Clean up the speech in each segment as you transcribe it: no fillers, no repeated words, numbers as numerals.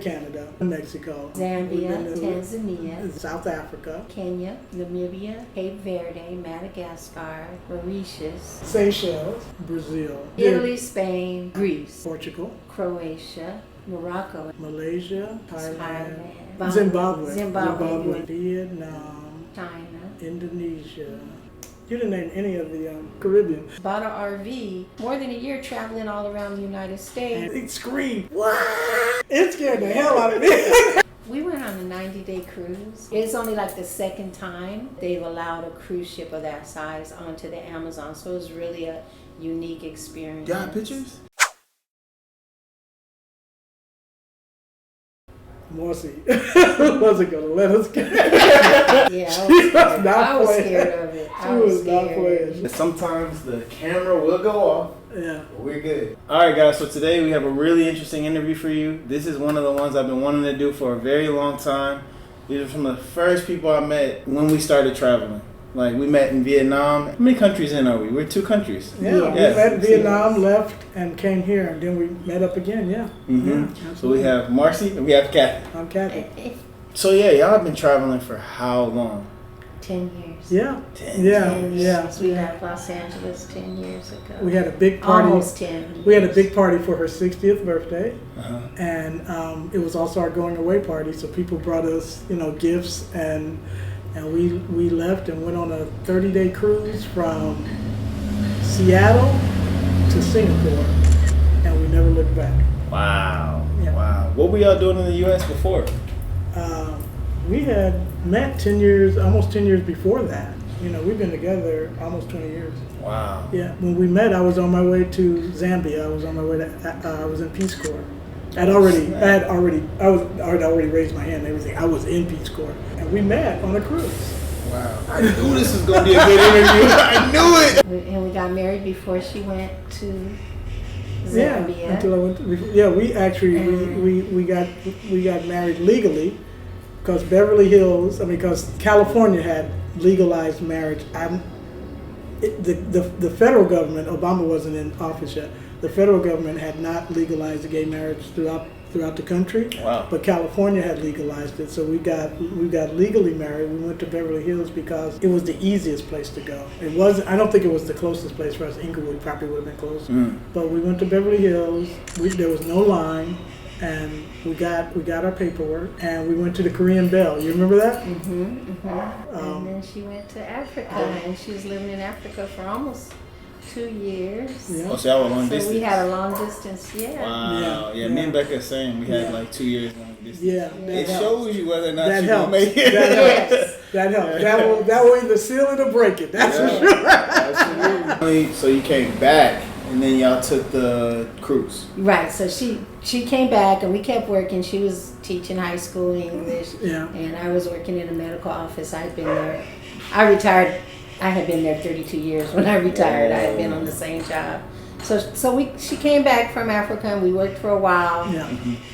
Canada, Mexico, Zambia, Tanzania, South Africa, Kenya, Namibia, Cape Verde, Madagascar, Mauritius, Seychelles, Brazil, Italy, Spain, Greece, Portugal, Croatia, Morocco, Malaysia, Thailand, Zimbabwe, Vietnam, China, Indonesia. You didn't name any of the Caribbean. Bought an RV, more than a year traveling all around the United States. And it screamed, what? It scared the hell out of me. We went on a 90-day cruise. It's only like the second time they've allowed a cruise ship of that size onto the Amazon, so it was really a unique experience. Got pictures? Marci wasn't going to let us go. Yeah, I was scared of it. She was not playing. Sometimes the camera will go off. Yeah. But we're good. All right, guys. So today we have a really interesting interview for you. This is one of the ones I've been wanting to do for a very long time. These are from the first people I met when we started traveling. Like, we met in Vietnam. How many countries in are we? We're 2 countries. Yeah, we met in Vietnam, left, and came here, and then we met up again, yeah. Mm-hmm. Yeah, so we have Marci and we have Kathy. I'm Kathy. So yeah, y'all have been traveling for how long? 10 years. Yeah. 10 years. Yeah. We left Los Angeles 10 years ago. We had a big party. Almost 10 years. We had a big party for her 60th birthday. Uh-huh. And it was also our going away party, so people brought us, gifts, and we left and went on a 30-day cruise from Seattle to Singapore, and we never looked back. Wow. Yeah. Wow. What were y'all doing in the U.S. before? We had met almost 10 years before that. We've been together almost 20 years. Wow. Yeah. When we met, I was on my way to Zambia. I was on my way to, I was in Peace Corps. I had already raised my hand and everything. I was in Peace Corps. And we met on a cruise. Wow. I knew this was going to be a good interview. I knew it. And we got married before she went to Zambia. Yeah, until I went to, we actually, we got married legally because because California had legalized marriage. The federal government, Obama wasn't in office yet, the federal government had not legalized the gay marriage throughout the country. Wow. But California had legalized it, so we got legally married. We went to Beverly Hills because it was the easiest place to go. It wasn't. I don't think it was the closest place for us. Inglewood probably would have been closer. But we went to Beverly Hills. There was no line, and we got our paperwork, and we went to the Korean Bell. You remember that? And then she went to Africa, and she was living in Africa for almost 2 years. Yeah. Oh, so y'all were long distance? So we had a long distance, yeah. Wow. Yeah, me and Becca are saying we had like 2 years long distance. Yeah. It shows you whether or not that you're helps. going to make it. That helps. That helps. That will either seal it or break it. That's for sure. Absolutely. So you came back, and then y'all took the cruise. Right, so she came back, and we kept working. She was teaching high school English, and I was working in a medical office. I'd been there. I retired. I had been there 32 years when I retired. I had been on the same job. So she came back from Africa, and we worked for a while. Yeah.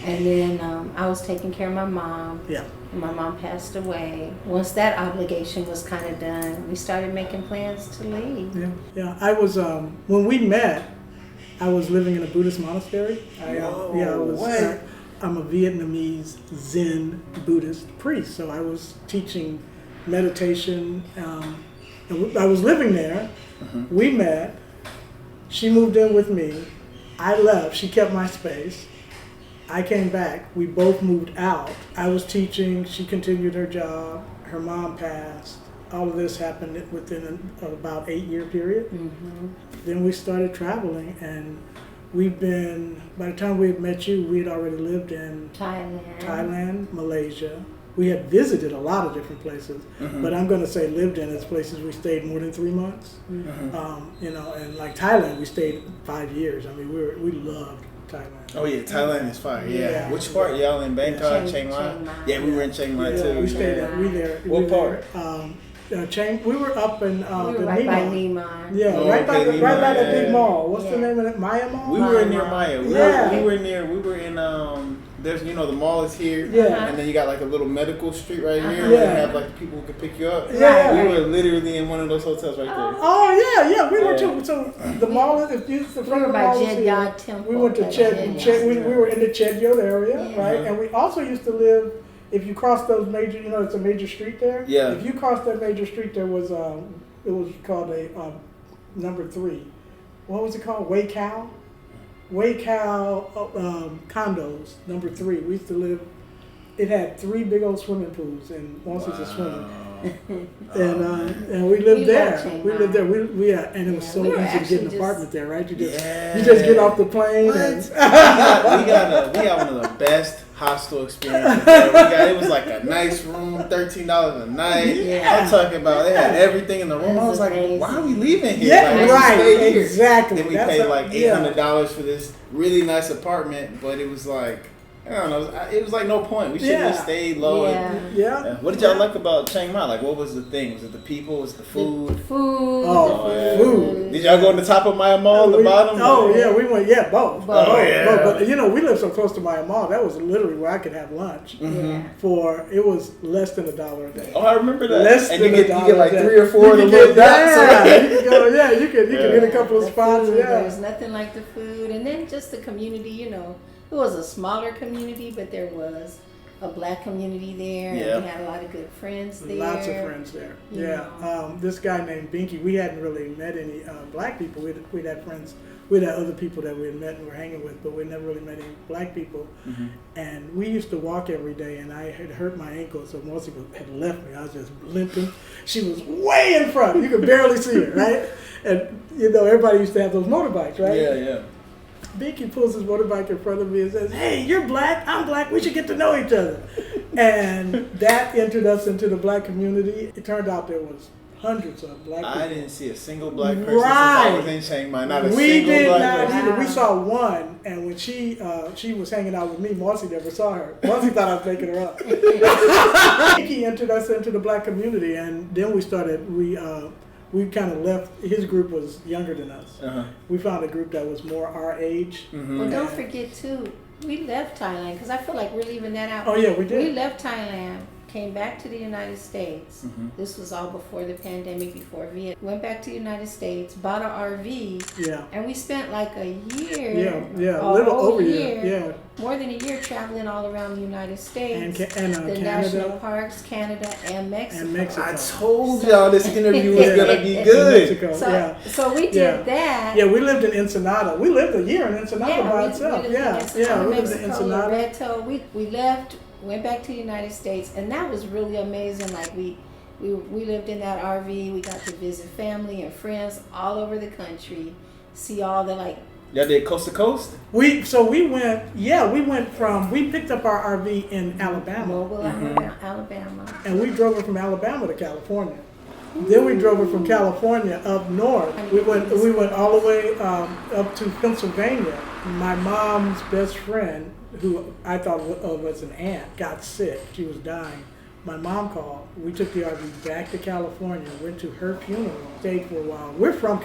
And then I was taking care of my mom. Yeah. And my mom passed away. Once that obligation was kind of done, we started making plans to leave. Yeah. Yeah. I was when we met, I was living in a Buddhist monastery. I'm a Vietnamese Zen Buddhist priest, so I was teaching meditation. And I was living there. We met. She moved in with me. I left. She kept my space. I came back. We both moved out. I was teaching. She continued her job. Her mom passed. All of this happened within about 8-year period. Then we started traveling, and by the time we had met you, we had already lived in Thailand, Malaysia. We had visited a lot of different places, but I'm going to say lived in as places we stayed more than 3 months. And like Thailand, we stayed 5 years. I mean, we loved Thailand. Oh yeah, Thailand is fire. Yeah. Which part? Y'all in Bangkok, Chiang Mai? Yeah, we were in Chiang Mai too. We stayed there. What part? We were up in we were right by Neiman. Yeah, right by the big mall. What's the name of it? Maya Mall? We were near Maya. We were in there's the mall is here, and then you got like a little medical street right here. Where you have like the people who can pick you up. Yeah, we were literally in one of those hotels right there. Oh yeah, we were too. So the mall is the front of the mall is here. Temple, we went to we were in the Chedjot area, right? And we also used to live. If you cross those major, it's a major street there. Yeah. If you cross that major street, there was it was called a number 3. What was it called? Waycow condos, number 3. We used to live. It had 3 big old swimming pools, and once was a swimming. And we lived there. We lived there. And it was so easy to get an apartment there, right? You just get off the plane. And we got one of the best hostel experiences there. It was like a nice room, $13 a night. Yeah. I'm talking about they had everything in the room. I was like, why are we leaving here? Yeah, right. Exactly. Then we paid like $800 for this really nice apartment, but it was like, I don't know. It was like no point. We should have stayed low. Yeah. What did y'all like about Chiang Mai? Like, what was the thing? Was it the people? Was it the food? The food. Food. Did y'all go on the top of Maya Mall, the bottom? Oh yeah, we went. Yeah, both. But we lived so close to Maya Mall. That was literally where I could have lunch for. It was less than $1 a day. Oh, I remember that. Less and than you get like 3 or 4 of the little dots. You can go. Yeah, you can hit a couple of spots. There's nothing like the food, and then just the community. It was a smaller community, but there was a black community there, and we had a lot of good friends there. Lots of friends there. This guy named Binky, we hadn't really met any black people. We'd had friends, we'd had other people that we had met and were hanging with, but we never really met any black people. And we used to walk every day, and I had hurt my ankle, so Marci had left me. I was just limping. She was way in front. You could barely see her, right? And, everybody used to have those motorbikes, right? Yeah. Binky pulls his motorbike in front of me and says, "Hey, you're black, I'm black, we should get to know each other." And that entered us into the black community. It turned out there was hundreds of black people. I didn't see a single black person since I was in Chiang Mai. Not a single black person. We did not either. We saw one, and when she was hanging out with me, Marci never saw her. Marci thought I was making her up. Binky entered us into the black community, and then we kind of left. His group was younger than us. We found a group that was more our age. Well, don't forget too, we left Thailand because I feel like we're leaving that out. Oh yeah, we did. We left Thailand, came back to the United States. This was all before the pandemic, before Vietnam. Went back to the United States, bought an RV. Yeah. And we spent like a year. A little over a year. Yeah. More than a year traveling all around the United States. And the Canada. national parks, Canada, and Mexico. I told y'all this interview was going to be good. Mexico, so we did that. Yeah, we lived in Ensenada. We lived a year in Ensenada by itself. We lived in Ensenada. We left, went back to the United States, and that was really amazing. Like we lived in that RV. We got to visit family and friends all over the country, see all the Y'all did coast to coast? We picked up our RV in Alabama. Mobile, Alabama. And we drove it from Alabama to California. Then we drove it from California up north. We went all the way up to Pennsylvania. My mom's best friend, who I thought of as an aunt, got sick. She was dying. My mom called. We took the RV back to California, went to her funeral, stayed for a while. We're from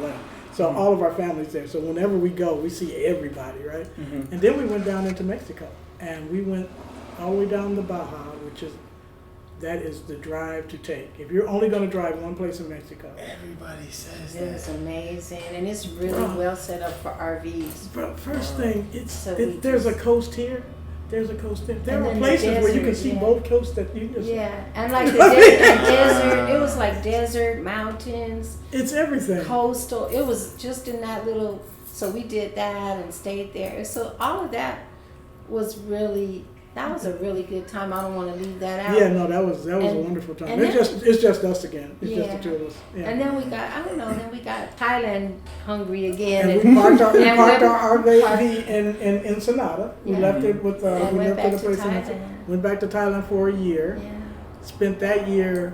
LA. So all of our family's there. So whenever we go, we see everybody, right? And then we went down into Mexico, and we went all the way down to Baja, that is the drive to take. If you're only going to drive one place in Mexico. Everybody says that. It's amazing, and it's really well set up for RVs. But first thing, there's a coast here. There's a coast there. There are places where you can see both coasts that you just... and like the desert, it was like desert, mountains. It's everything. Coastal. It was just in that little... So we did that and stayed there. So all of that was really... That was a really good time. I don't want to leave that out. Yeah, no, that was a wonderful time. It's just us again. It's just the two of us. Yeah. And then we got Thailand hungry again. And we parked our RV in Ensenada. We left it with went back to Thailand for a year. Yeah. Spent that year.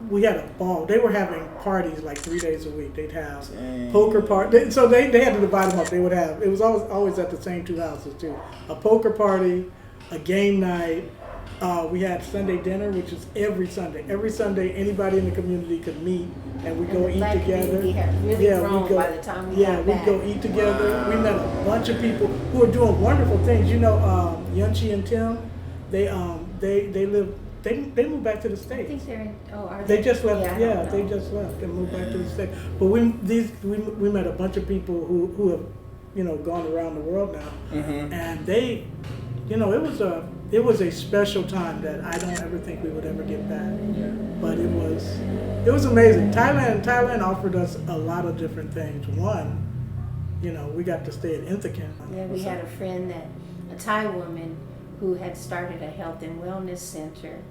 We had a ball. They were having parties like 3 days a week. They'd have poker party. So they had to divide them up. They would have. It was always at the same two houses too. A poker party, a game night, We had Sunday dinner, which is every Sunday. Every Sunday, anybody in the community could meet, and we go eat together. We had really grown by the time we got back. we go eat together. Wow. We met a bunch of people who are doing wonderful things. You know, Yunchi and Tim, they live. They moved back to the States. I think they're in. Oh, are they they? just left. Yeah, they just left and moved back to the States. But we met a bunch of people who have, you know, gone around the world now, and they, you know, it was a special time that I don't ever think we would ever get back. But it was amazing. Thailand offered us a lot of different things. One, you know, we got to stay at Inthakin. Yeah, we had a friend a Thai woman who had started a health and wellness center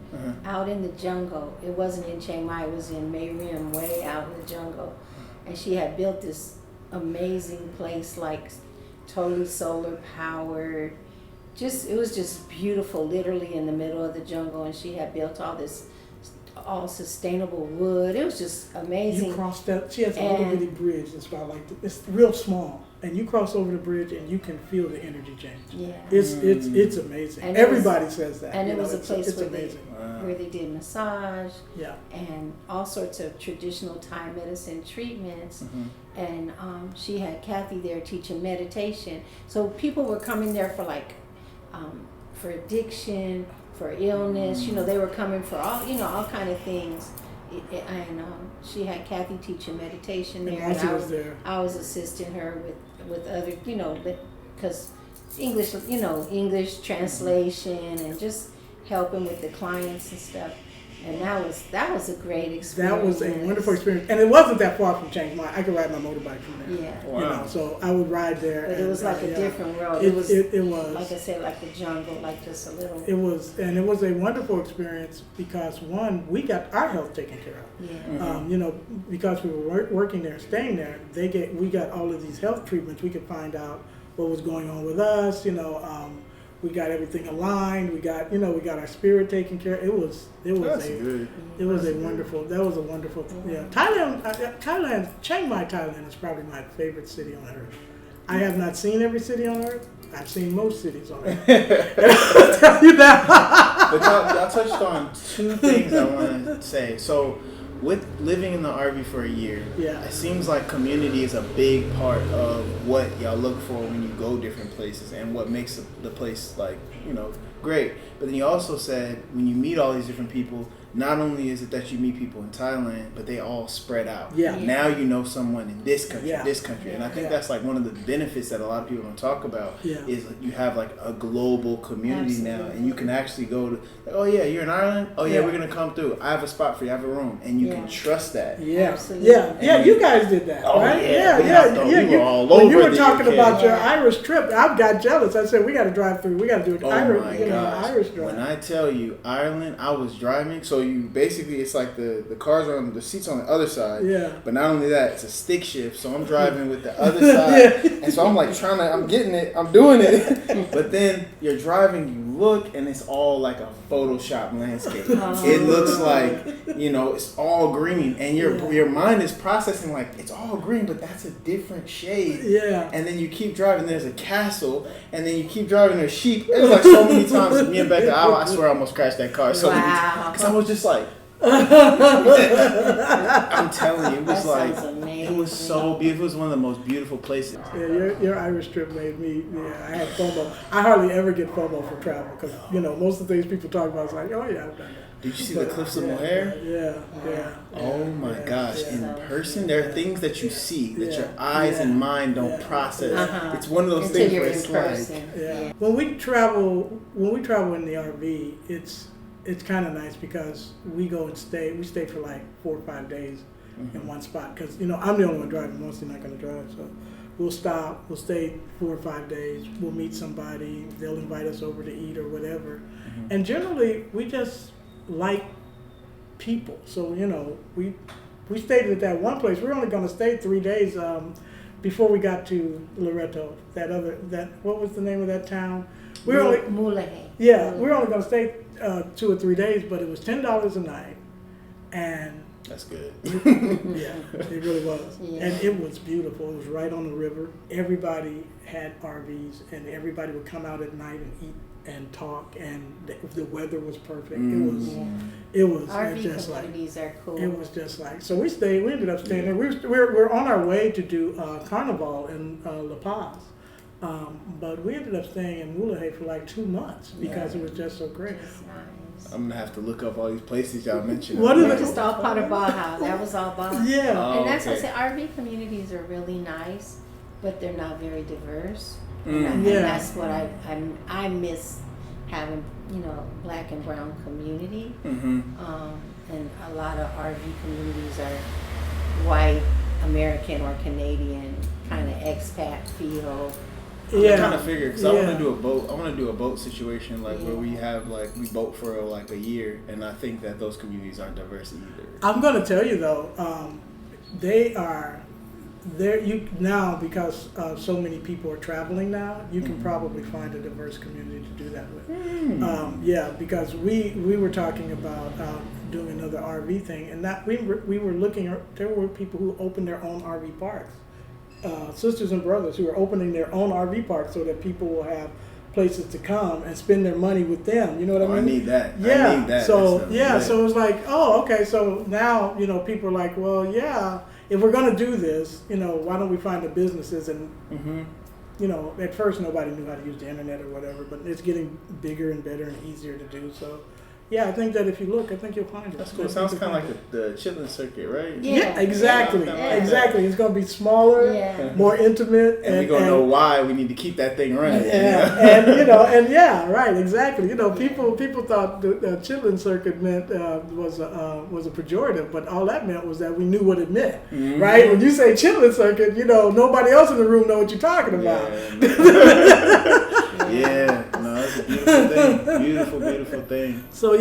out in the jungle. It wasn't in Chiang Mai, it was in Merida, way out in the jungle. And she had built this amazing place, like totally solar powered. It was just beautiful, literally in the middle of the jungle. And she had built all sustainable wood. It was just amazing. You crossed that. She has a little bitty bridge. It's about it's real small, and you cross over the bridge, and you can feel the energy change. Yeah, it's amazing. And everybody says that. And it was a place where they did massage. Yeah. And all sorts of traditional Thai medicine treatments. And she had Kathy there teaching meditation. So people were coming there for for addiction, for illness, you know, they were coming for all kind of things. And she had Kathy teaching meditation there. And Marci was there. I was assisting her with other, you know, because English, you know, English translation and just helping with the clients and stuff. And that was a great experience. That was a wonderful experience, and it wasn't that far from Chiang Mai. I could ride my motorbike from there. Yeah, wow. You know, so I would ride there. But it was like a different world. It was like I said, like the jungle, like just a little. It was a wonderful experience because one, we got our health taken care of. Yeah. You know, because we were working there, staying there, we got all of these health treatments. We could find out what was going on with us. You know. We got everything aligned. We got our spirit taken care of. It was a wonderful. That was a wonderful. Yeah, Thailand, Chiang Mai, Thailand is probably my favorite city on earth. I have not seen every city on earth. I've seen most cities on earth. I'll tell you that. But y'all touched on two things I want to say. So, with living in the RV for a year, it seems like community is a big part of what y'all look for when you go different places and what makes the place, like, you know, great. But then you also said when you meet all these different people, not only is it that you meet people in Thailand, but they all spread out. Yeah. Now you know someone in this country, this country. And I think that's like one of the benefits that a lot of people don't talk about is you have like a global community now, and you can actually go to, like, oh yeah, you're in Ireland? Oh yeah, we're going to come through. I have a spot for you. I have a room. And you can trust that. Yeah. Absolutely. Yeah, you guys did that, right? We were all over. When you were talking about your Irish trip, I got jealous. I said, we got to drive through. We got to do an Irish drive. When I tell you, Ireland, I was driving, so you basically, it's like the cars are on the seats on the other side. Yeah. But not only that, it's a stick shift, so I'm driving with the other side, and so I'm like I'm getting it, I'm doing it. But then you're driving, you look, and it's all like a Photoshop landscape. It looks like, you know, it's all green, and your mind is processing like it's all green, but that's a different shade. Yeah. And then you keep driving, there's a castle, and then you keep driving, there's sheep. It was like so many times. Me and Becca, I swear I almost crashed that car so many times because I was just like. I'm telling you, it was it was so beautiful. It was one of the most beautiful places. Yeah, your Irish trip made me. Yeah, I had FOMO. I hardly ever get FOMO for travel because most of the things people talk about is like, oh yeah, I've done that. Did you see the cliffs of Moher? Yeah. Oh my gosh! In person, there are things that you see that your eyes and mind don't process. It's one of those things where it's like, when we travel in the RV, it's kind of nice because we go and stay. We stay for like 4 or 5 days in one spot because I'm the only one driving. Mostly not going to drive, so we'll stop. We'll stay 4 or 5 days. We'll meet somebody. They'll invite us over to eat or whatever. And generally, we just like people. So we stayed at that one place. We were only going to stay 3 days before we got to Loreto. What was the name of that town? We were only Mulahe. Yeah, we were only going to stay 2 or 3 days, but it was $10 a night, and that's good. Yeah, it really was, yeah. And it was beautiful. It was right on the river. Everybody had RVs, and everybody would come out at night and eat and talk, and the weather was perfect. Mm. It was RV just like, communities are cool. it was just like, so we ended up staying there. We're on our way to do Carnival in La Paz. But we ended up staying in Mulahay for like 2 months because it was just so great. It's nice. I'm gonna have to look up all these places y'all mentioned. What We're is it? just all part of Baja. That was all Baja. Yeah. Oh, And that's what I okay. say, RV communities are really nice, but they're not very diverse. Mm. And Yeah. that's what I miss having, black and brown community. Mm-hmm. And a lot of RV communities are white, American or Canadian, kind of expat feel. I kind of figured because I want Yeah. to do a boat. I want to do a boat situation like where Yeah. we have we boat for like a year, and I think that those communities aren't diverse either. I'm going to tell you though, they are there. You now because so many people are traveling now, you can probably find a diverse community to do that with. Yeah, because we were talking about doing another RV thing, and that we were looking. There were people who opened their own RV parks. Sisters and brothers who are opening their own RV parks so that people will have places to come and spend their money with them. You know what I mean? I need that. Yeah. I need that. So That's so it was like, oh, okay. So now people are like, well, yeah, if we're gonna do this, why don't we find the businesses and Mm-hmm. at first nobody knew how to use the internet or whatever, but it's getting bigger and better and easier to do. So yeah, I think that if you look, I think you'll find it. That's cool. It sounds kind of like the chitlin circuit, right? Yeah, exactly, Yeah. exactly. It's gonna be smaller, Yeah. more intimate, And we're gonna know why we need to keep that thing running. Yeah, and right, exactly. People thought the chitlin circuit meant was a pejorative, but all that meant was that we knew what it meant, Mhm. right? When you say chitlin circuit, nobody else in the room know what you're talking about. Yeah, no, that's a beautiful thing. Beautiful, beautiful thing. So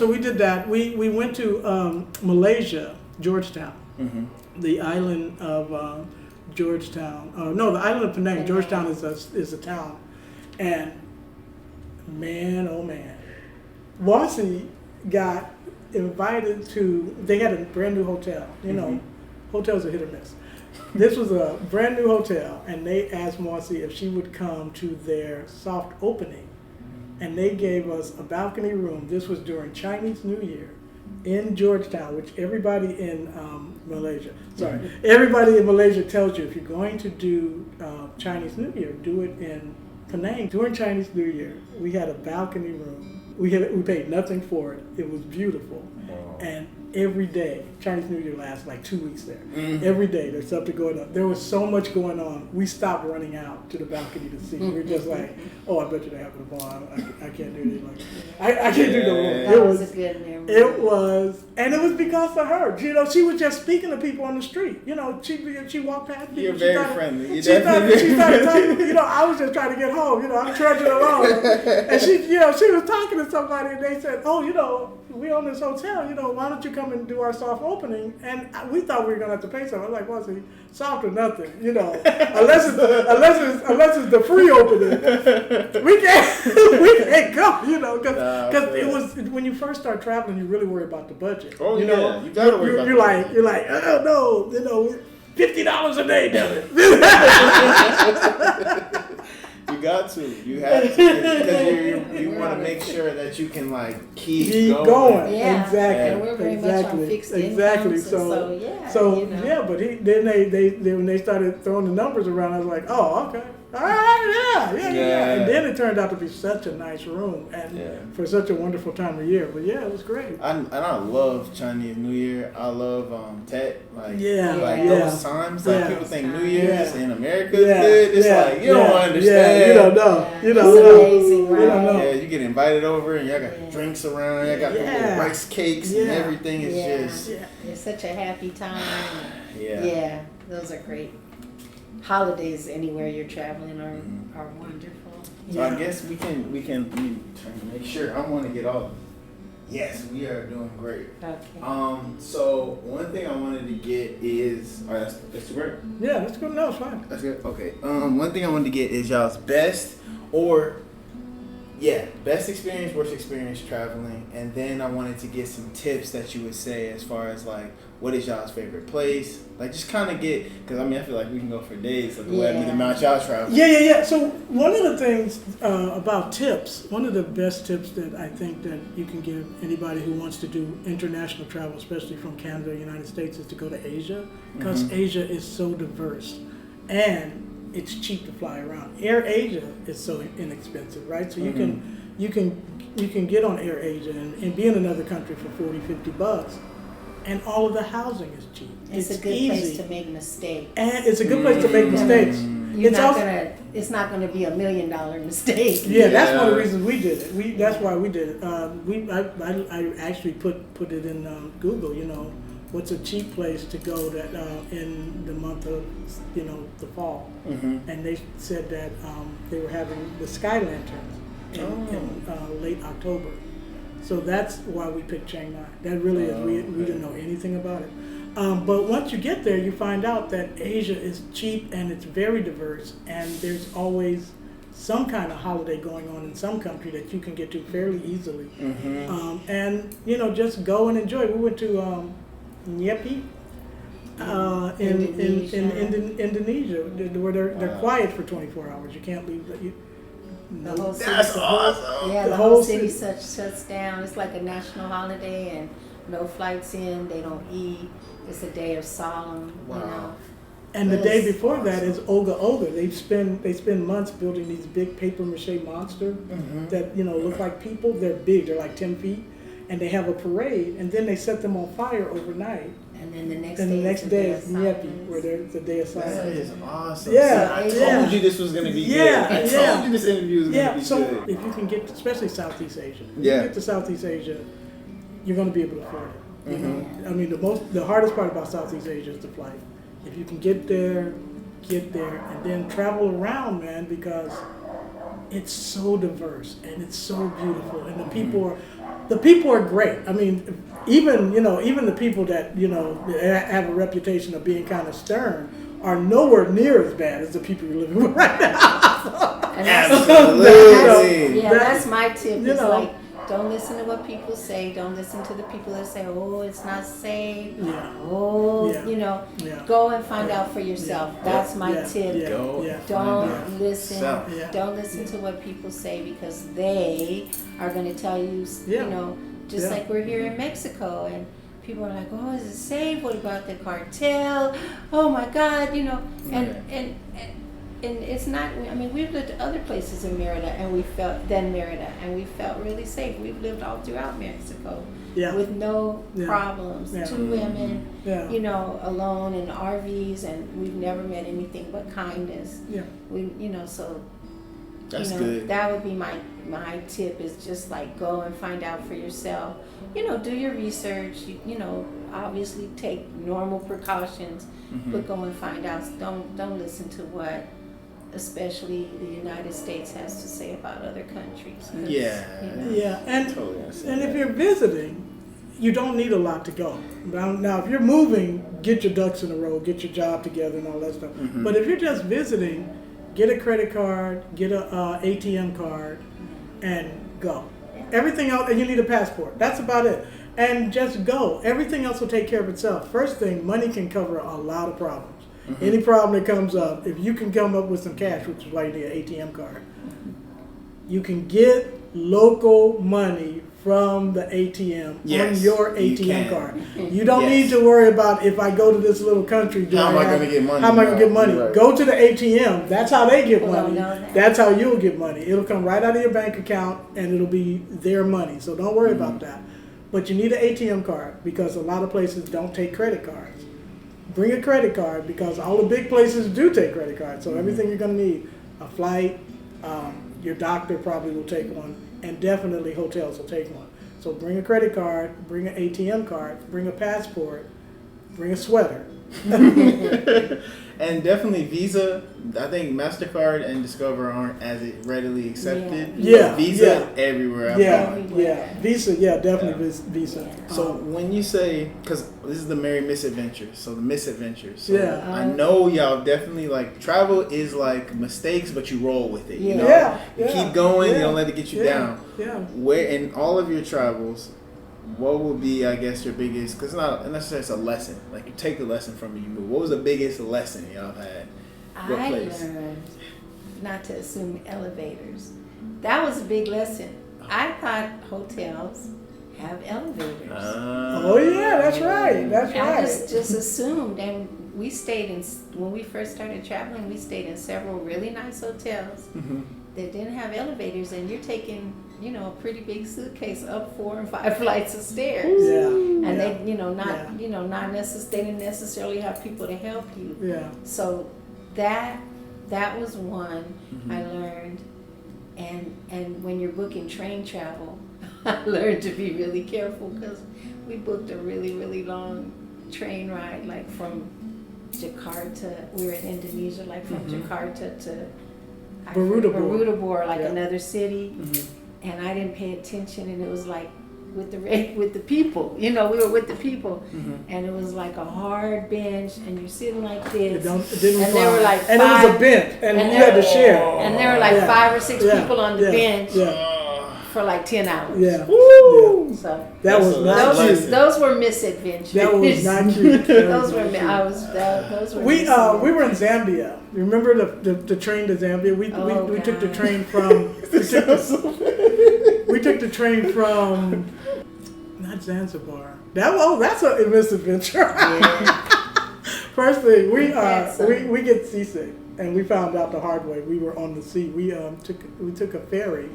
we did that. We went to Malaysia, Georgetown, the island of Georgetown. No, the island of Penang. Georgetown is a town, and man, oh man, Marci got invited to. They had a brand new hotel. Hotels are hit or miss. This was a brand new hotel, and they asked Marci if she would come to their soft opening, and they gave us a balcony room. This was during Chinese New Year in Georgetown, which everybody in everybody in Malaysia tells you if you're going to do Chinese New Year, do it in Penang. During Chinese New Year, we had a balcony room. We paid nothing for it. It was beautiful, and every day, Chinese New Year lasts like 2 weeks there. Every day there's something going on. There was so much going on. We stopped running out to the balcony to see. We were just like, oh, I bet you they have a bar. I can't do anything like that. I can't do no more. That was a good memory. It was, and it was because of her. She was just speaking to people on the street. She walked past people. You're very friendly. She started talking. I was just trying to get home. I'm trudging along, and she was talking to somebody, and they said, oh, we own this hotel. Why don't you come and do our soft opening? And we thought we were gonna have to pay something. I was like, well, see, soft or nothing. Unless it's the free opening, we can't go. Because it was when you first start traveling, you really worry about the budget. Oh, you gotta worry about you're like, oh no, $50 a day, damn it. You got to. You have to. Because you want to make sure that you can keep going. Yeah. Exactly. And we're very much on fixed incomes. But when they started throwing the numbers around, I was like, oh, okay. All right, yeah. And then it turned out to be such a nice room and for such a wonderful time of year. But yeah, it was great. I love Chinese New Year. I love Tet. Those times. People think New Year's in America is good. It's you don't understand. You don't know. It's amazing, right? You don't know. Yeah, you get invited over and y'all got drinks around. Y'all got little rice cakes and everything. It's just. It's such a happy time. Yeah. Those are great. Holidays anywhere you're traveling are wonderful. So I guess we can make sure. I want to get all. Yes, we are doing great. Okay. So one thing I wanted to get is that's too great. Yeah, that's good. No, it's fine. That's good. Okay. One thing I wanted to get is y'all's best or Yeah, best experience, worst experience traveling, and then I wanted to get some tips that you would say as far as like, what is y'all's favorite place? Like, just kind of get, because I mean, I feel like we can go for days, like the way the amount y'all travel. Yeah. So one of the things about tips, one of the best tips that I think that you can give anybody who wants to do international travel, especially from Canada or United States, is to go to Asia, because Asia is so diverse, and it's cheap to fly around. Air Asia is so inexpensive, right? So you can get on Air Asia and be in another country for $40-50, and all of the housing is cheap. It's a good place to make mistakes. And it's a good place to make mistakes. It's not gonna be $1 million mistake. Yeah, that's one of the reasons we did it. That's why we did it. I actually put it in Google. You know, what's a cheap place to go that in the month of the fall, and they said that they were having the Sky Lanterns in late October. So that's why we picked Chiang Mai. That really is, we didn't know anything about it. But once you get there, you find out that Asia is cheap and it's very diverse, and there's always some kind of holiday going on in some country that you can get to fairly easily. And just go and enjoy. We went to Nyepi in Indonesia, where they're quiet for 24 hours. You can't leave. The whole city, That's awesome. Yeah, the whole city shuts down. It's like a national holiday, and no flights in. They don't eat. It's a day of solemn. Wow. And the day before that is Oga Oga. They spend months building these big paper mache monsters that look like people. They're big. They're like 10 feet, and they have a parade, and then they set them on fire overnight. And then the next day is Nyepi, where there's the day of silence. That is awesome. Yeah, I told you this was going to be good. I told you this interview was going to be so good. if you can get, especially Southeast Asia, if you get to Southeast Asia, you're going to be able to afford it. You know? I mean, the hardest part about Southeast Asia is the flight. If you can get there, and then travel around, man, because it's so diverse and it's so beautiful, and the people are great. I mean, even the people that have a reputation of being kind of stern are nowhere near as bad as the people you're living with right now. Absolutely. That's my tip. It's like, don't listen to what people say. Don't listen to the people that say, "Oh, it's not safe." Go and find out for yourself. That's my tip. Don't listen. Don't listen to what people say, because they are going to tell you. Just like we're here in Mexico, and people are like, "Oh, is it safe? What about the cartel? Oh my God!" And it's not. I mean, we've lived other places in Merida, and we felt really safe. We've lived all throughout Mexico with no problems. 2 women, alone in RVs, and we've never met anything but kindness. So that's good. That would be my tip, is just like go and find out for yourself. Do your research. Obviously take normal precautions, but go and find out. Don't listen to what especially the United States has to say about other countries. And if you're visiting, you don't need a lot to go. Now, if you're moving, get your ducks in a row, get your job together, and all that stuff. But if you're just visiting, get a credit card, get a ATM card, and go. Everything else, and you need a passport. That's about it. And just go. Everything else will take care of itself. First thing, money can cover a lot of problems. Any problem that comes up, if you can come up with some cash, which is why you need an ATM card, you can get local money from the ATM on your ATM card. You don't need to worry about, if I go to this little country, how am I going to get money? How am I going to get money? Right. Go to the ATM. That's how they get money. That's how you'll get money. It'll come right out of your bank account, and it'll be their money. So don't worry about that. But you need an ATM card, because a lot of places don't take credit cards. Bring a credit card, because all the big places do take credit cards. So everything you're going to need, a flight, your doctor probably will take one, and definitely hotels will take one. So bring a credit card, bring an ATM card, bring a passport, bring a sweater. And definitely Visa. I think MasterCard and Discover aren't as readily accepted. Yeah. Visa everywhere. Visa. Yeah, definitely Visa. So when you say, because this is the Merry Misadventures, so the misadventures. So I Uh-huh. know y'all definitely like travel is like mistakes, but you roll with it. You know, you keep going. You don't let it get you down. Yeah. Where in all of your travels, what would be, I guess, your biggest? Because it's not necessarily a lesson. Like you take the lesson from it, you move. What was the biggest lesson y'all had? What I place? learned not to assume elevators. That was a big lesson. I thought hotels have elevators. Oh yeah, that's right. That's I right. just assumed, and we stayed in, when we first started traveling, we stayed in several really nice hotels that didn't have elevators, and you're taking, you know, a pretty big suitcase up 4 and 5 flights of stairs. Yeah. And yeah. they, they didn't necessarily have people to help you. Yeah. So that was one I learned, and when you're booking train travel, I learned to be really careful because we booked a really, really long train ride, like from Jakarta. We were in Indonesia, like from Jakarta to Marida, like another city, and I didn't pay attention, and it was like with the people, you know, we were with the people, and it was like a hard bench, and you're sitting like this, and there were like and five, it was a bench, and you had to share, and there were like 5 or 6 people on the bench for like 10 hours. Yeah. Woo! So that was not cute. Those were misadventures. That was not cute. Those were. We were in Zambia. You remember the train to Zambia? We took the train from. We took the train from. Not Zanzibar. That's a misadventure. Yeah. First thing, we get seasick, and we found out the hard way. We were on the sea. We took a ferry.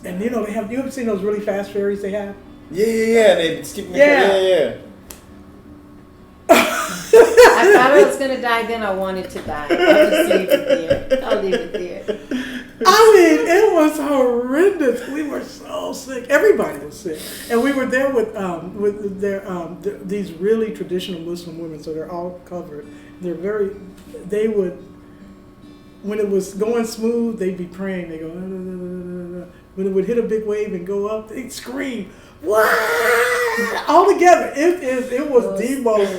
And you know, you ever seen those really fast ferries they have? Yeah. They skip the I thought I was gonna die, then I wanted to die. I'll just leave it there. I'll leave it there. I mean, it was horrendous. We were so sick. Everybody was sick, and we were there with these really traditional Muslim women. So they're all covered. They would, when it was going smooth, they'd be praying. They go. When it would hit a big wave and go up, they'd scream, "What?" All together. It was the most.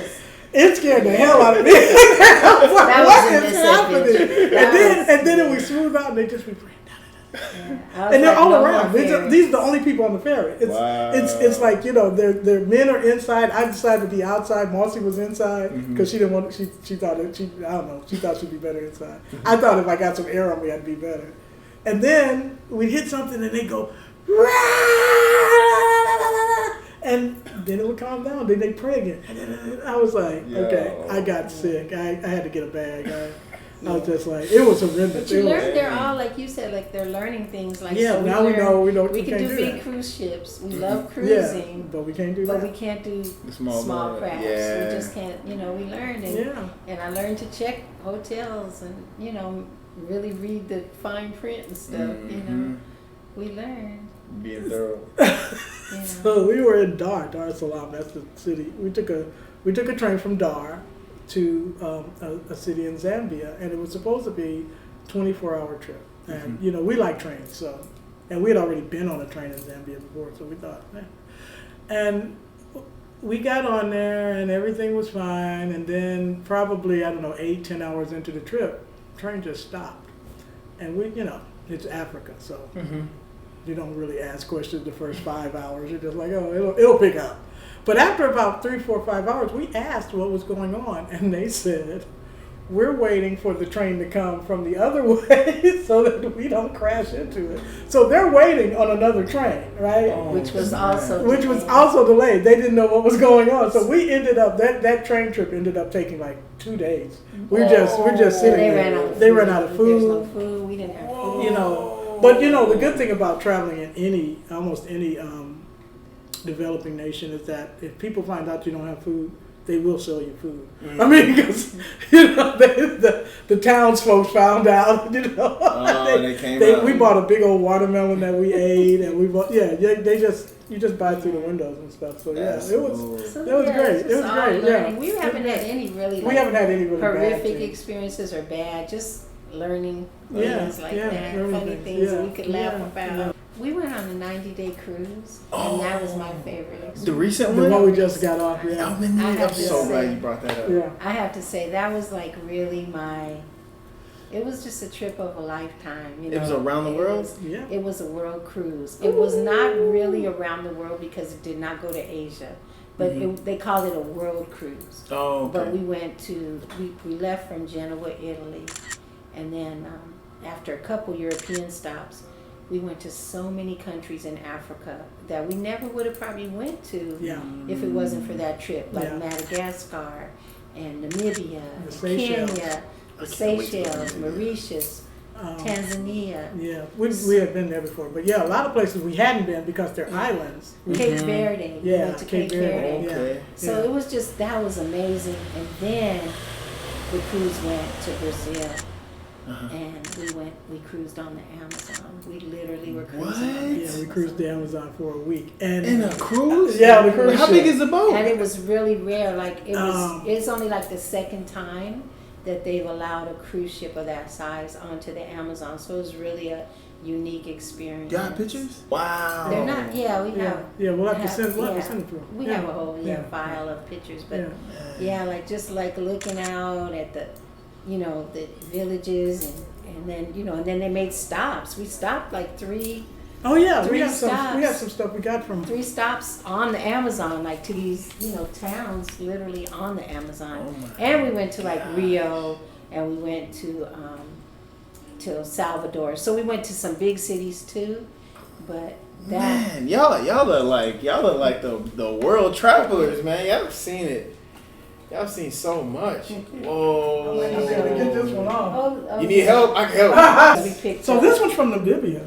It scared the hell out of me. What is happening? And then it would smooth out, and they just be praying. And they're all around. These are the only people on the ferry. It's like, you know, their men are inside. I decided to be outside. Marci was inside because she didn't want. She thought I don't know. She thought she'd be better inside. I thought if I got some air on me, I'd be better. And then we'd hit something, and they go, and then it would calm down. Then they pray again. And I was like, okay, I got sick. I had to get a bag. I was just like, it was horrendous. But you learn, they're all, like you said, like they're learning things. Like, yeah, so now we know we can do big cruise ships. We love cruising. Yeah, but we can't do that. But we can't do small crafts. Yeah. We just can't, you know, we learned. And I learned to check hotels and, you know, really read the fine print and stuff, you know. We learned. Being thorough. So we were in Dar es Salaam. That's the city. We took a train from Dar to a city in Zambia, and it was supposed to be a 24-hour trip. And you know, we like trains, so, and we had already been on a train in Zambia before, so we thought, man. And we got on there, and everything was fine. And then probably 8-10 hours into the trip, train just stopped, and we, you know, it's Africa, so. You don't really ask questions the first 5 hours. You're just like, oh, it'll pick up. But after about 3, 4, 5 hours, we asked what was going on, and they said, we're waiting for the train to come from the other way so that we don't crash into it. So they're waiting on another train, right? Which was also delayed. They didn't know what was going on. So we ended up, that train trip ended up taking like 2 days. We're just sitting there. They ran out of food. There's no food. We didn't have food. You know. But you know, the good thing about traveling in almost any developing nation is that if people find out you don't have food, they will sell you food. I mean, because the townsfolk found out. They came out. We bought a big old watermelon that we ate, and we bought you just buy through the windows and stuff. So That's it was cool. great. It was great. Yeah, We haven't had any really horrific experiences or bad. Just learning Yeah, things like yeah, that, learning funny things, things that yeah, we could laugh yeah, about. yeah. We went on a 90-day cruise, and that was my favorite experience. The recent The one? one we just got off. Yeah, I'm so glad you brought that up. yeah. I have to say that was like really it was just a trip of a lifetime. You know, It was around the world? Yeah. It was a world cruise. It was not really around the world because it did not go to Asia, but they called it a world cruise. Oh, okay. But we went we left from Genoa, Italy, and then after a couple European stops, we went to so many countries in Africa that we never would have probably went to if it wasn't for that trip, like Madagascar and Namibia, Kenya, the Seychelles, Mauritius, Tanzania. Yeah, we had been there before, but yeah, a lot of places we hadn't been because they're islands. Cape Verde. We went to Cape Verde. Okay. So it was just, that was amazing. And then the cruise went to Brazil. And we cruised on the Amazon. We literally were cruising on the Amazon. Yeah, we cruised the Amazon for a week. And in a cruise? Yeah, the cruise. How big is the boat? And it was really rare. Like it's only like the second time that they've allowed a cruise ship of that size onto the Amazon. So it was really a unique experience. You got pictures? Wow. They're not. Yeah, we have. Yeah, we'll have to send it through. We have a whole file of pictures, but like just like looking out at the villages and then they made stops. We stopped like three we have stops. some stuff we got from 3 stops on the Amazon, like to these towns literally on the Amazon. And we went to like Rio, and we went to El Salvador. So we went to some big cities too, but man, y'all are like the world travelers, man. Y'all have seen it. Y'all seen so much. Whoa. I gotta get this one off. You need help? I can help. So this one's from Namibia.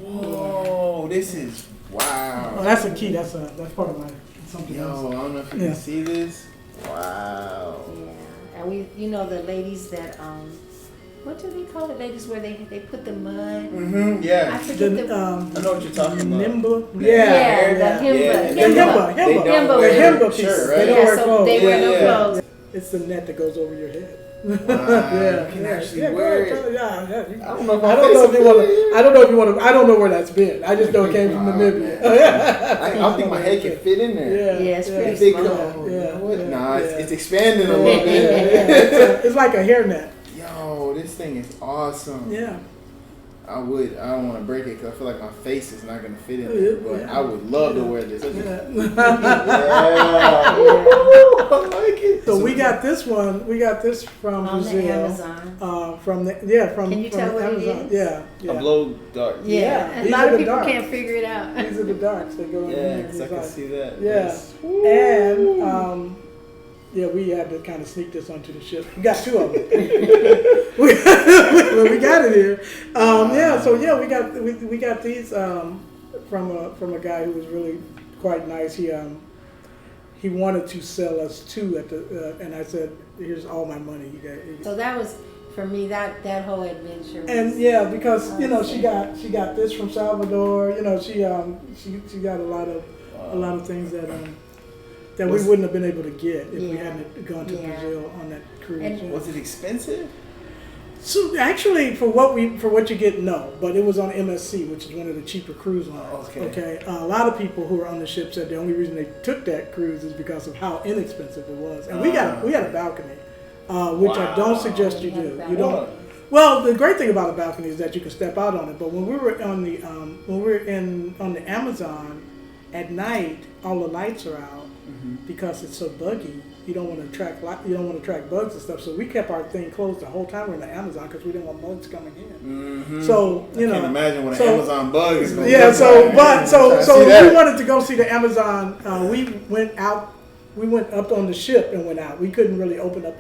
Whoa, this is wow. Oh, that's a key. That's part of my something else. I don't know if you can see this. Wow. Yeah, and we, the ladies that what do they call it? Ladies where they put the mud. Yeah. I forget I know what you're talking about. Nimba. The Himba piece. Sure, right? They don't wear clothes. They wear no clothes. It's the net that goes over your head. Wow, you can actually wear it. I don't know if I don't know where that's been. I just know it came from Namibia. I don't think my head can fit in there. Yeah, it's pretty small. It's expanding a little bit. It's like a hairnet. Yo, this thing is awesome. Yeah. I don't want to break it because I feel like my face is not going to fit in there. But I would love to wear this. I like it. So we got this one. We got this from Brazil. The Amazon. From Can you tell what Amazon. it is? Yeah. A glow dark. Yeah. A lot of people can't figure it out. These are the darks that go in there. Yeah, because I can see that. Yeah. And we had to kind of sneak this onto the ship. We got 2 of them. we got it here. We got these from a guy who was really quite nice. He wanted to sell us 2 at the and I said, "Here's all my money." You got. So that was for me that whole adventure. And because she got this from Salvador. She got a lot of things that we wouldn't have been able to get if we hadn't gone to Brazil on that cruise. And was it expensive? So actually, for what you get, no. But it was on MSC, which is one of the cheaper cruise lines. Okay. A lot of people who were on the ship said the only reason they took that cruise is because of how inexpensive it was. And we had a balcony, which I don't suggest you do. You don't. Well, the great thing about a balcony is that you can step out on it. But when we were on the on the Amazon at night, all the lights are out because it's so buggy. You don't want to attract bugs and stuff. So we kept our thing closed the whole time we're in the Amazon because we didn't want bugs coming in. So I can't imagine what an Amazon bug is going to look like. If we wanted to go see the Amazon, we went out. We went up on the ship and went out. We couldn't really open up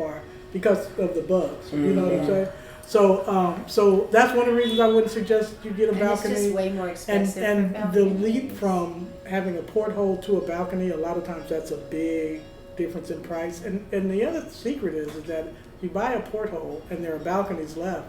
because of the bugs. You know what I'm saying? So that's one of the reasons I wouldn't suggest you get a balcony. It's just way more expensive. And the leap from having a porthole to a balcony, a lot of times that's a big difference in price. And the other secret is that if you buy a porthole and there are balconies left,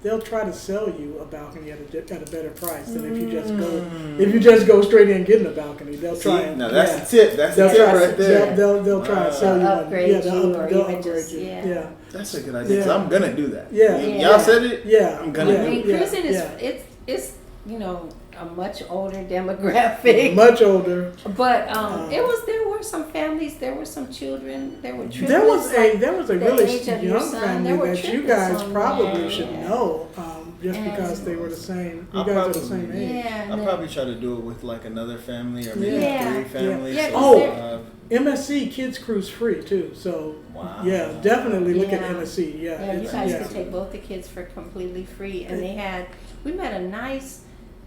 they'll try to sell you a balcony at a better price than if you just go straight in and get in a balcony. They'll try and that's the tip. That's the tip right there. They'll try and sell you one. Upgrade They'll That's a good idea. Because I'm gonna do that. Y'all said it. I'm gonna do it. Cruising is it's a much older demographic. Much older. But there were some families, there were some children, there were triplets. There was a really young family that you guys probably should know, just because they were the same. You guys are the same age. I'll probably try to do it with like another family or maybe 3 families. MSC Kids Cruise free too. So definitely look at MSC. You guys could take both the kids for completely free, and we met a nice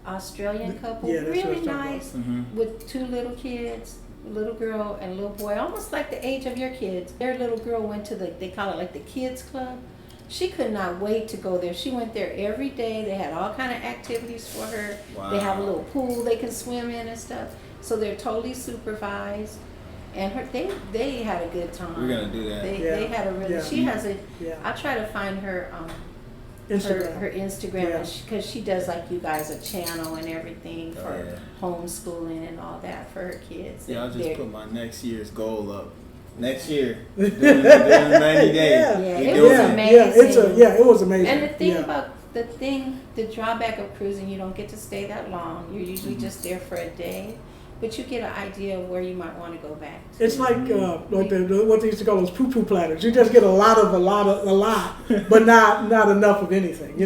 Australian couple, really nice, with 2 little kids, a little girl and a little boy, almost like the age of your kids. Their little girl went to they call it like the kids club. She could not wait to go there. She went there every day. They had all kind of activities for her. Wow. They have a little pool they can swim in and stuff. So they're totally supervised. And they had a good time. We're gonna do that. They had a really. She has a. I try to find her. Instagram. Her Instagram, because she does like you guys a channel and everything for homeschooling and all that for her kids. I'll just put my next year's goal up. Next year, doing 90 days. It was amazing. It was amazing. And the thing about the drawback of cruising, you don't get to stay that long. You're usually just there for a day. But you get an idea of where you might want to go back to. It's like what they used to call those poo-poo platters. You just get a lot, but not enough of anything,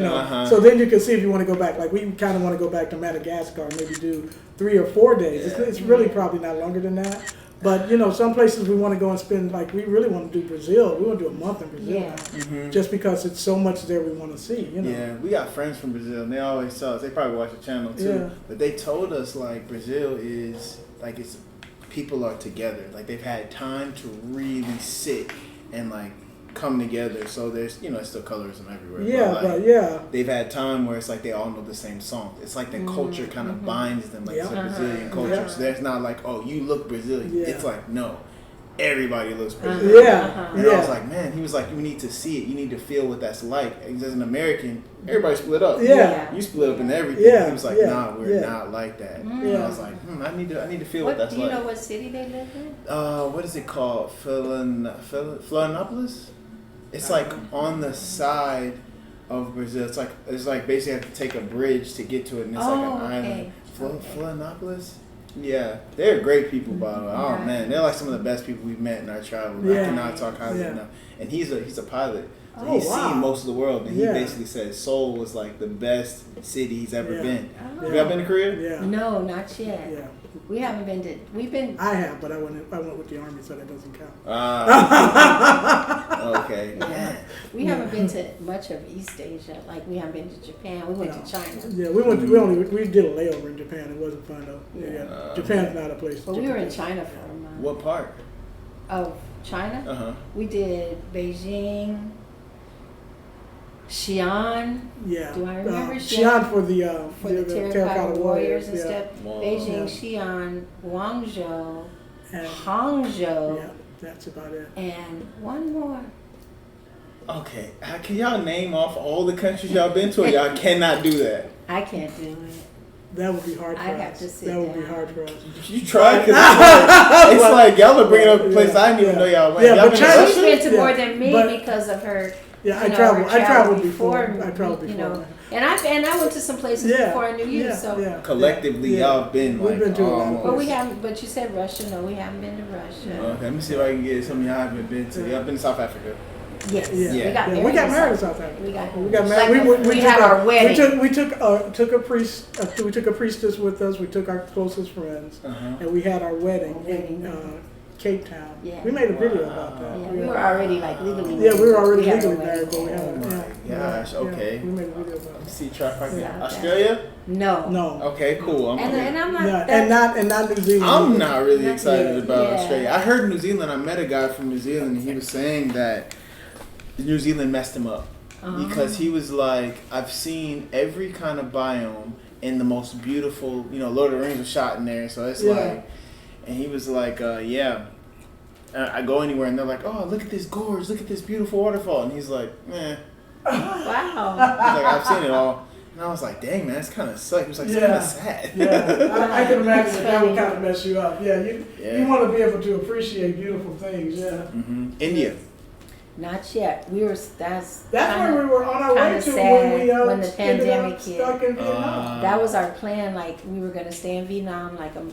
So then you can see if you want to go back. Like we kind of want to go back to Madagascar, maybe do 3 or 4 days. It's really probably not longer than that. But some places we want to go and spend, like we really want to do Brazil. We want to do a month in Brazil, just because it's so much there we want to see. Yeah, we got friends from Brazil, and they always tell us. They probably watch the channel too, but they told us like Brazil is like people are together. Like they've had time to really sit and like come together. So there's it's still colorism everywhere. They've had time where it's like they all know the same songs. It's like the culture kind of binds them, like it's a Brazilian culture. So there's not like, oh, you look Brazilian. It's like, no, everybody looks Brazilian. And I was like, man, he was like, you need to see it. You need to feel what that's like. And as an American, everybody split up. You split up in everything. He was like, nah, we're not like that. And I was like, I need to feel what that's like. Do you know what city they live in? What is it called? Florianopolis? It's like on the side of Brazil. It's like basically you have to take a bridge to get to it, and it's like an island. Florianopolis? Yeah, they're great people, by the way. Oh man, they're like some of the best people we've met in our travels. I cannot talk highly enough. And he's a pilot. So he's seen most of the world, and he basically said Seoul was like the best city he's ever been. Have you ever been to Korea? No, not yet. We haven't been to. We've been. I have, but I went with the Army, so that doesn't count. Okay. We haven't been to much of East Asia. Like we haven't been to Japan. We went to China. Yeah, we went. We did a layover in Japan. It wasn't fun though. Japan's not a place. But we were in China for a month. What part of China? We did Beijing. Xi'an. Yeah. Do I remember Xi'an for the terracotta warriors and stuff. Beijing, Xi'an, Guangzhou, and Hangzhou. Yeah, that's about it. And one more. Okay, can y'all name off all the countries y'all been to, or y'all cannot do that? I can't do it. That would be hard for us. I'd have to sit That would down. be hard for us. You try, because it's like y'all are bringing up a place I didn't even know y'all went. Yeah, but She's been to more than me because of her. Yeah, I traveled before. I traveled before. You know, and I went to some places before I knew you. So collectively, y'all been like, we've been to a lot. But we haven't. But you said Russia. No, we haven't been to Russia. Okay, let me see if I can get some of y'all haven't been to. Y'all been to South Africa. Yes. Yeah. We got married in South Africa. We got married. Like we had our wedding. We took a priestess with us. We took our closest friends, and we had our wedding in Cape Town. Yeah. We made a video about that. Yeah, we were already like legally married. Yeah, we were already legally married, but we haven't. Oh my gosh, okay. We made a video about it. Let me see, try to find Australia? No. Okay, cool. And I'm not. And not New Zealand. I'm not really excited about Australia. I heard New Zealand. I met a guy from New Zealand, and he was saying that New Zealand messed him up because he was like, I've seen every kind of biome in the most beautiful. Lord of the Rings was shot in there, so it's like. And he was like, I go anywhere and they're like, oh, look at this gorge, look at this beautiful waterfall. And he's like, eh. Wow. He's like, I've seen it all. And I was like, dang, man, that's kind of suck. It was like, it's kind of sad. Yeah, I can imagine that would kind of mess you up. Yeah, you want to be able to appreciate beautiful things, yeah. Mm-hmm. India. Not yet. That's where we were on our way to when the pandemic hit. Stuck in Vietnam. That was our plan. Like, we were going to stay in Vietnam like a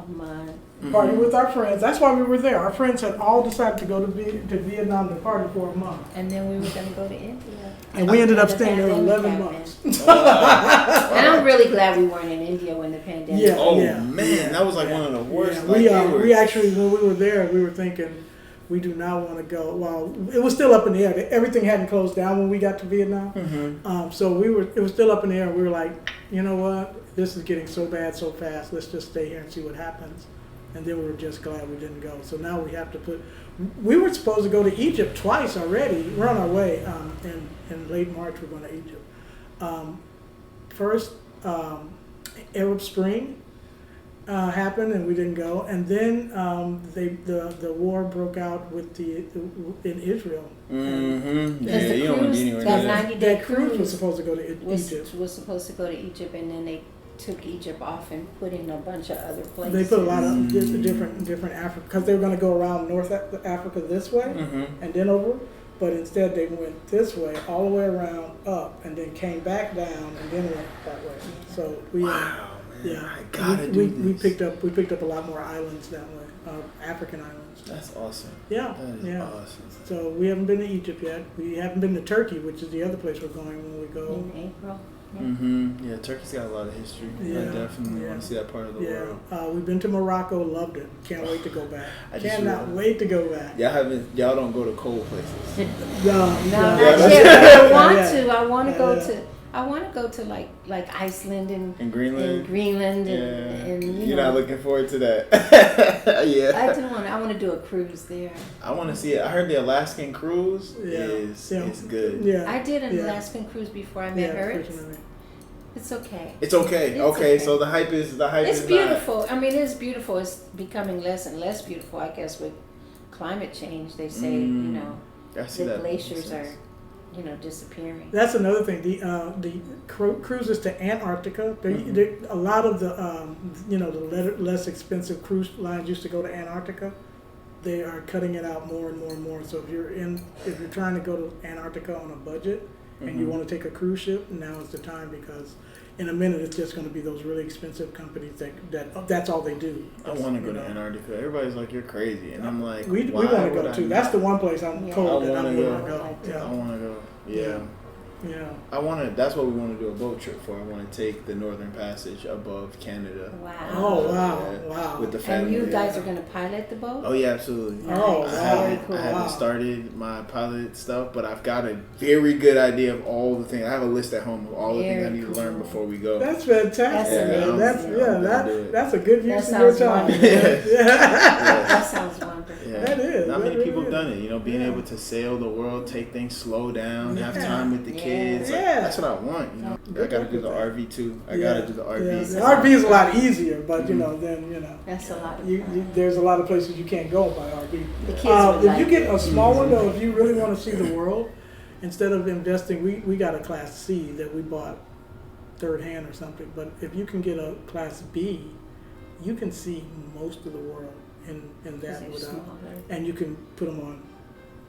month. Party with our friends. That's why we were there. Our friends had all decided to go to Vietnam to party for a month. And then we were going to go to India. And we ended up staying there 11 months. Wow. And I'm really glad we weren't in India when the pandemic man, that was like one of the worst. We actually, when we were there, we were thinking, we do not want to go. Well, it was still up in the air. Everything hadn't closed down when we got to Vietnam. Mm-hmm. So it was still up in the air. We were like, you know what? This is getting so bad so fast. Let's just stay here and see what happens. And then we were just glad we didn't go. So now we have to we were supposed to go to Egypt twice already. We're on our way. In late March, we're going to Egypt. First, Arab Spring happened and we didn't go. And then the war broke out in Israel. Mm-hmm. Yeah, you don't want to be anywhere near that. 90-day cruise was supposed to go to Egypt. Was supposed to go to Egypt, and then they took Egypt off and put in a bunch of other places. They put a lot of different Africa, because they were going to go around North Africa this way and then over, but instead they went this way, all the way around up, and then came back down and then went that way. So we picked up a lot more islands that way, African islands. That's awesome. Yeah, that is awesome. So we haven't been to Egypt yet. We haven't been to Turkey, which is the other place we're going when we go in April. Yeah. Mm-hmm. Yeah, Turkey's got a lot of history. Yeah. I definitely want to see that part of the world. We've been to Morocco, loved it. Can't wait to go back. Cannot wait to go back. Y'all don't go to cold places. No, not yet. I want to go to like Iceland and Greenland. and you're not looking forward to that. Yeah. I want to do a cruise there. I want to see it. I heard the Alaskan cruise is good. Yeah. I did an Alaskan cruise before I met her. It's okay. It's okay. Okay, so the hype is It's beautiful. I mean, it's beautiful. It's becoming less and less beautiful, I guess, with climate change. They say, the glaciers are disappearing. That's another thing. The cruises to Antarctica. A lot of the less expensive cruise lines used to go to Antarctica. They are cutting it out more and more and more. So if you're trying to go to Antarctica on a budget and you want to take a cruise ship, now is the time, because in a minute it's just going to be those really expensive companies that's all they do. I want to go to Antarctica. Everybody's like, you're crazy, and I'm like, we want to go too. That's the one place I'm told that I want to go. I want to go. Yeah. That's what we want to do a boat trip for. I want to take the Northern Passage above Canada. Wow. Oh, wow. With the family. And you guys are going to pilot the boat? Oh, yeah, absolutely. Oh, I haven't started my pilot stuff, but I've got a very good idea of all the things. I have a list at home of all the things I need to learn before we go. That's fantastic. That's amazing. That's a good use of your time. That sounds wonderful. Yeah. That is. Not many people have done it. Being able to sail the world, take things slow down, have time with the kids. Like, that's what I want. I got to do the RV too. I got to do the RV. Yeah. The RV is a lot easier, but that's a lot. There's a lot of places you can't go by RV. The kids if you get a small one though, if you really want to see the world, instead of investing, we got a Class C that we bought third hand or something. But if you can get a Class B, you can see most of the world in that without, and you can put them on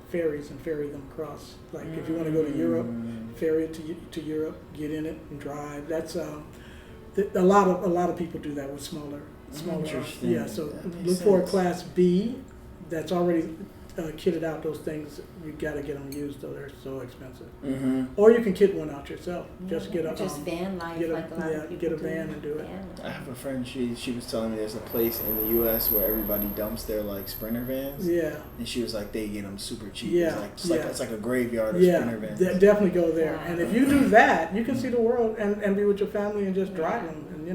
ferries and ferry them across. Like if you want to go to Europe, ferry it to Europe, get in it and drive. That's a lot of people do that with smaller. Interesting. Yeah, so look for a Class B that's already kitted out. Those things, you got to get them used, though they're so expensive. Mm-hmm. Or you can kit one out yourself. Just get a van life. Get a van and do it. I have a friend. She was telling me there's a place in the U.S. where everybody dumps their Sprinter vans. Yeah. And she was like, they get them super cheap. Yeah. It's like a graveyard of Sprinter vans. Definitely go there. Wow. And if you do that, you can see the world and be with your family and just drive them. I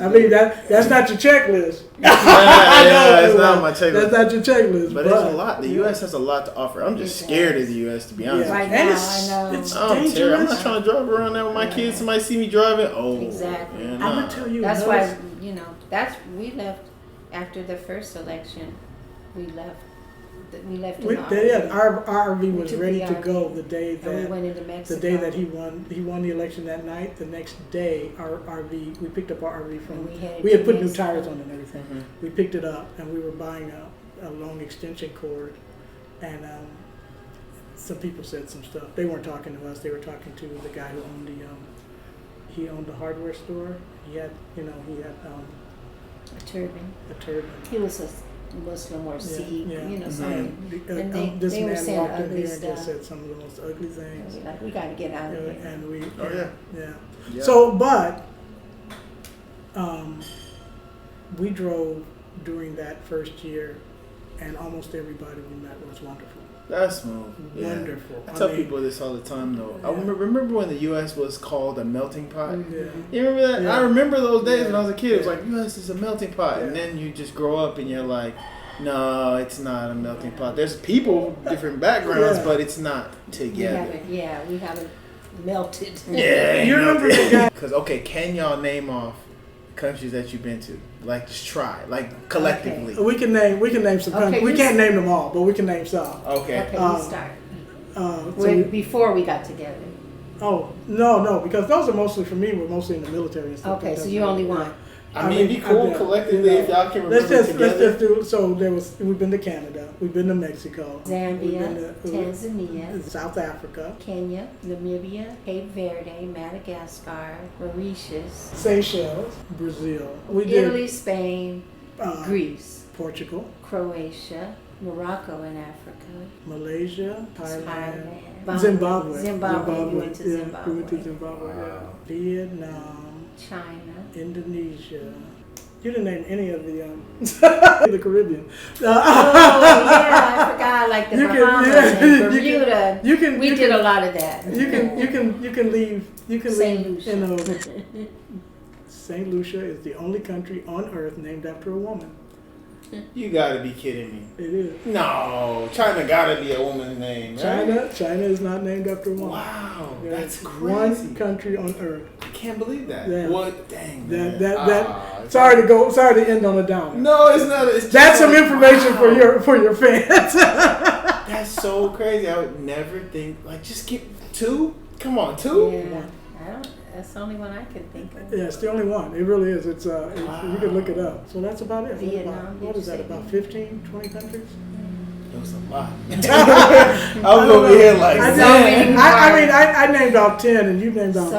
mean that's not your checklist. It's not my checklist. That's not your checklist. But there's a lot. The U.S. has a lot to offer. I'm just scared of the U.S. to be honest. Right now, I know. It's dangerous. I'm not trying to drive around there with my kids. Somebody see me driving. Oh, exactly. I'm gonna tell you. That's why we left after the first election. we left. We left in our RV was ready to RV. go the day that we went into Mexico. the day that he won the election that night. The next day, our RV, we picked up our RV from. We had put new tires on it and everything. Mm-hmm. We picked it up and we were buying a long extension cord, and some people said some stuff. They weren't talking to us. They were talking to the guy who owned he owned the hardware store. He had a turban. a turban. He was a Muslim or Sikh, something. And This they were man saying walked in ugly here and stuff. just said some of the most ugly things. Like, we got to get out of here. And we, Yeah. So, but we drove during that first year, and almost everybody we met was wonderful. That's smooth. Yeah. Wonderful. I tell people this all the time, though. Yeah. I remember when the U.S. was called a melting pot? Yeah. You remember that? Yeah. I remember those days when I was a kid. It was Yeah. like, U.S. is a melting pot. And then you just grow up and you're like, no, it's not a melting pot. There's people, different backgrounds, but it's not together. We haven't melted. Yeah. You remember the guy? Because, okay, can y'all name off countries that you've been to? Like, just try. Like, collectively. We can name some countries. We can't name them all, but we can name some. Okay. Okay, you start. Before we got together. Oh, no, because those are mostly, for me, were mostly in the military and stuff. Okay, so you only want. I mean, it'd be cool collectively if y'all can remember together. Let's just do, so we've been to Canada, we've been to Mexico. Zambia, Tanzania, South Africa. Kenya, Namibia, Cape Verde, Madagascar, Mauritius. Seychelles, Brazil. Italy, Spain, Greece. Portugal. Croatia, Morocco in Africa. Malaysia, Thailand. Zimbabwe. We went to Zimbabwe. We went to Zimbabwe, Vietnam. China. Indonesia. You didn't name any of the the Caribbean. I forgot, like the Bahamas and Bermuda. We did a lot of that. You can leave. Saint Lucia. Saint Lucia is the only country on earth named after a woman. You gotta be kidding me. It is. No, China gotta be a woman's name, right? China is not named after a woman. Wow, that's crazy. One country on earth. I can't believe that. Yeah. What? Dang. Man. Sorry to end on a downer. No, it's not. That's some information for your fans. That's so crazy. I would never think, like, just get two. Come on, two. Yeah. That's the only one I can think of. Yeah, it's the only one. It really is. It's you can look it up. So that's about it. Vietnam. What is that? About 15, 20 countries? It was a lot. I was over here like, I named off 10, and you named off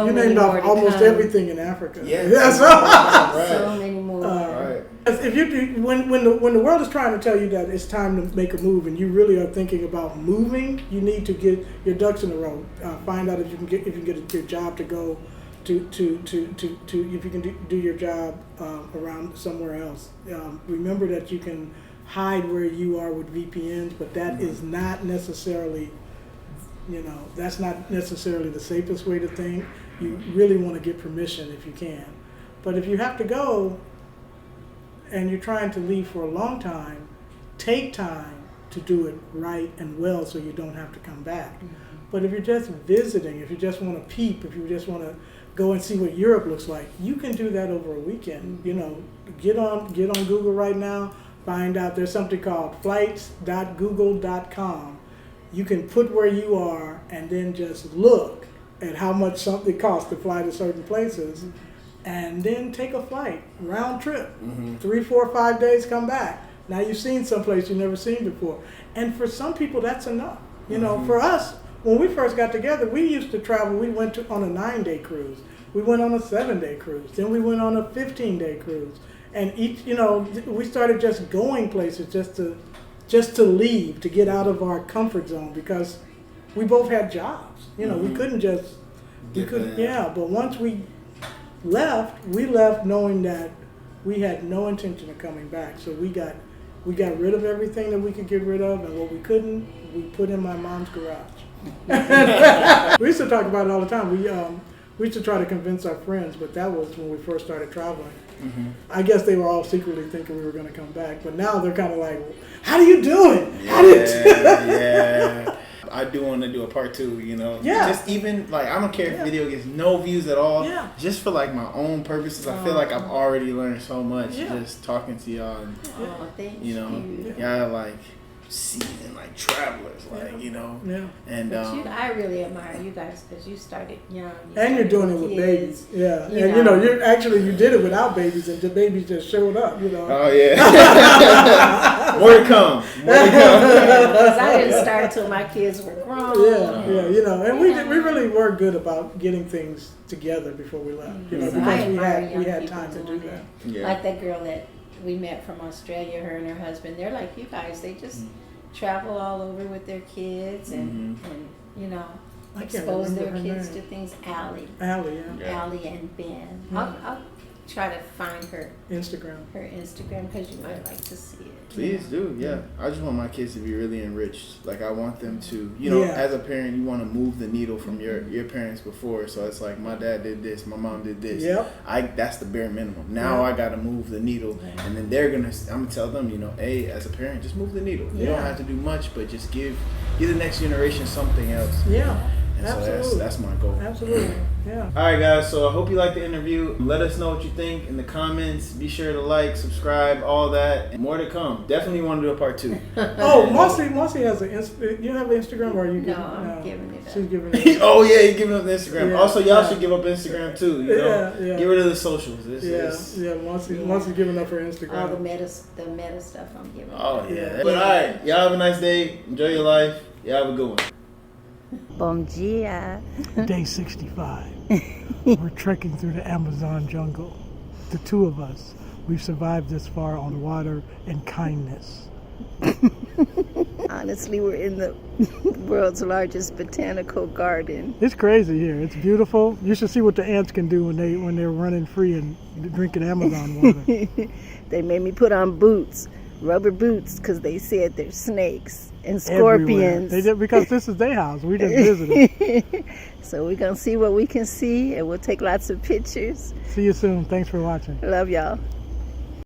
almost everything in Africa. Yes. So many more. Right. If you when the world is trying to tell you that it's time to make a move, and you really are thinking about moving, you need to get your ducks in a row. Find out if you can get your job to go to if you can do your job around somewhere else. Remember that you can hide where you are with VPNs, but that is not necessarily, that's not necessarily the safest way to think. You really want to get permission if you can. But if you have to go and you're trying to leave for a long time, take time to do it right and well so you don't have to come back. Mm-hmm. But if you're just visiting, if you just want to peep, if you just want to go and see what Europe looks like, you can do that over a weekend. Get on Google right now. Find out there's something called flights.google.com. You can put where you are and then just look at how much something costs to fly to certain places, and then take a flight, round trip, 3, 4, 5 days, come back. Now you've seen someplace you've never seen before. And for some people, that's enough. For us, when we first got together, we used to travel. We went on a 9-day cruise. We went on a 7-day cruise. Then we went on a 15-day cruise. And each, we started just going places just to leave, to get out of our comfort zone, because we both had jobs. We couldn't just, but once we left knowing that we had no intention of coming back. So we got rid of everything that we could get rid of, and what we couldn't, we put in my mom's garage. We used to talk about it all the time. We used to try to convince our friends, but that was when we first started traveling. Mm-hmm. I guess they were all secretly thinking we were going to come back, but now they're kind of like, "How do you do it? How do you do it?" Yeah. I do want to do a part 2. You know, Yeah. just even like I don't care if video gets no views at all. Yeah. Just for like my own purposes, I feel like I've already learned so much just talking to y'all. And, thank you know, you. y'all like seasoned like travelers, like you know. Yeah. And I really admire you guys because you started young. And you're doing it with babies. Yeah. And you know, you did it without babies, and the babies just showed up. You know. Oh yeah. More to come. Because I didn't start till my kids were grown. Yeah. You know, and we really were good about getting things together before we left. You know, because we had time to do that. Yeah. Like that girl that we met from Australia, her and her husband. They're like you guys. They just travel all over with their kids and you know, expose their kids to things. Allie, Allie and Ben. I'll try to find her Instagram because you might like to see it. Please do, yeah. I just want my kids to be really enriched. Like I want them to, you know, as a parent, you want to move the needle from your parents before. So it's like my dad did this, my mom did this. Yep. That's the bare minimum. Now I got to move the needle, and then I'm gonna tell them, you know, as a parent, just move the needle. You don't have to do much, but just give the next generation something else. Yeah. And Absolutely. so that's my goal. Absolutely. Yeah. All right, guys. So I hope you liked the interview. Let us know what you think in the comments. Be sure to like, subscribe, all that, and more to come. Definitely want to do a part 2. Oh, Marci has you have an Instagram, or are you? I'm giving it up. She's giving it up. Oh yeah, you're giving up the Instagram. Yeah. Also, y'all should give up Instagram too. You know? Yeah. Get rid of the socials. Marci's giving up her Instagram. All the meta stuff I'm giving. Oh yeah. But all right, y'all have a nice day. Enjoy your life. Y'all have a good one. Bom dia. Day 65. We're trekking through the Amazon jungle. The two of us. We've survived this far on water and kindness. Honestly, we're in the world's largest botanical garden. It's crazy here. It's beautiful. You should see what the ants can do when they're running free and drinking Amazon water. They made me put on boots, rubber boots, because they said there's snakes and scorpions. They did, because this is their house. We just visited. So we're going to see what we can see, and we'll take lots of pictures. See you soon. Thanks for watching. Love y'all.